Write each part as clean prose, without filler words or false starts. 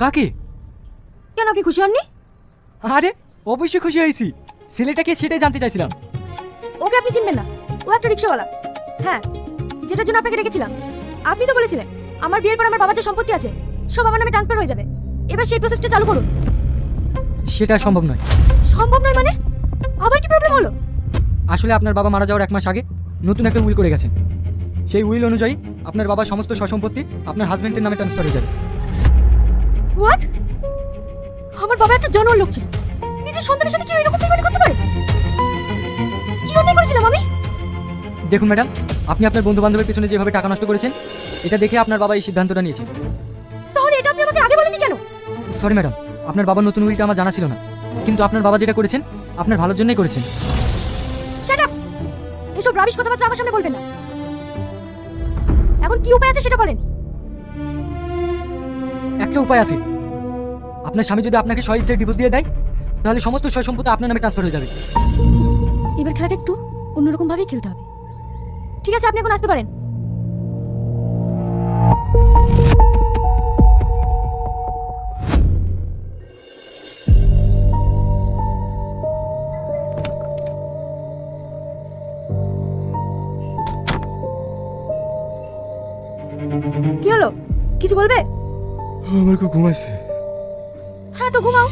কাকে? কেন আপনি খুশি হননি? আরে অবশ্যই খুশি হয়েছি। ছেলেটাকে সেটাই জানতে চাইছিলাম। ওকে আপনি চিনবেন না, ও একটা রিক্সাওয়ালা। হ্যাঁ, যেটার জন্য আপনাকে রেখেছিলাম। আপনি তো বলেছিলেন আমার বিয়ের পর আমার বাবার যে সম্পত্তি আছে সব আমার নামে ট্রান্সফার হয়ে যাবে। এবার সেই প্রসেসটা চালু করুন। সেটা সম্ভব নয়। সম্ভব নয় মানে? আবার কি প্রবলেম হলো? আসলে আপনার বাবা মারা যাওয়ার 1 মাস আগে নতুন একটা উইল করে গেছেন। সেই উইল অনুযায়ী আপনার বাবার সমস্ত সম্পত্তি আপনার হাজবেন্ডের নামে ট্রান্সফার হয়ে যাবে। হোয়াট? আমার বাবা একটা জানোয়ার লোক ছিল। নিজের সন্তানের সাথে কি এরকম বেইমানি করতে পারে? কি অন্যায় করেছিলাম আমি? দেখুন ম্যাডাম, আপনি আপনার বন্ধু বান্ধবের পেছনে যেভাবে টাকা নষ্ট করেছেন, এটা দেখে আপনার বাবা এই সিদ্ধান্তটা নিয়েছেন। তাহলে এটা আপনি আমাকে আগে বলেননি কেন? সরি ম্যাডাম, আপনার বাবার নতুন উইলটা আমার জানা ছিল না। কিন্তু আপনার বাবা যেটা করেছেন আপনার ভালোর জন্যই করেছেন। Shut up! এসব রাবিশ কথাবার্তা আমার সামনে বলবেন না। এখন কি উপায় আছে সেটা বলেন। একটা উপায় আছে। আপনার স্বামী যদি আপনাকে স্বইচ্ছায় ডিভোর্স দিয়ে দেয়, তাহলে সমস্ত সম্পত্তি আপনার নামে ট্রান্সফার হয়ে যাবে। এবার খেলাটা একটু অন্যরকম ভাবেই খেলতে হবে। ঠিক আছে, আপনি এখন আসতে পারেন। কি হলো? কিছু বলবে? আমার খুব ঘুমাইছে। হ্যাঁ তো ঘুমাও।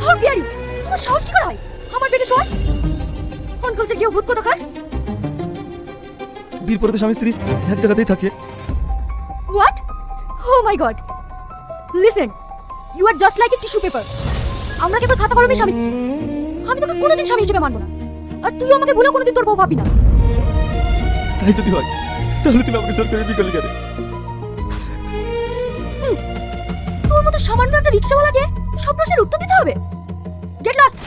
How dare you! তোমার সাহস কি করে হয় আমার বেডে শোয়? ফোন করছে কেউ ভূত কোথাকার? বিয়ের পরে তো স্বামী স্ত্রী এক জায়গাতেই থাকে। What? Oh my god! Listen, you are just like a tissue paper. আমরা কেবল খাতা কলমে স্বামী স্ত্রী। আমি তোকে কোনোদিন স্বামী হিসেবে মানবো না। আর তুই আমাকে ভুলে কোনোদিন তোর বউ ভাববি না। তাই যদি হয় তাহলে তুমি আমাকে জোর করে বিয়ে করলে কেন? তোর মতো সামান্য একটা রিকশাওয়ালাকে সব প্রশ্নের উত্তর দিতে হবে? Get lost!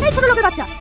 এই ছোট লোকের বাচ্চা,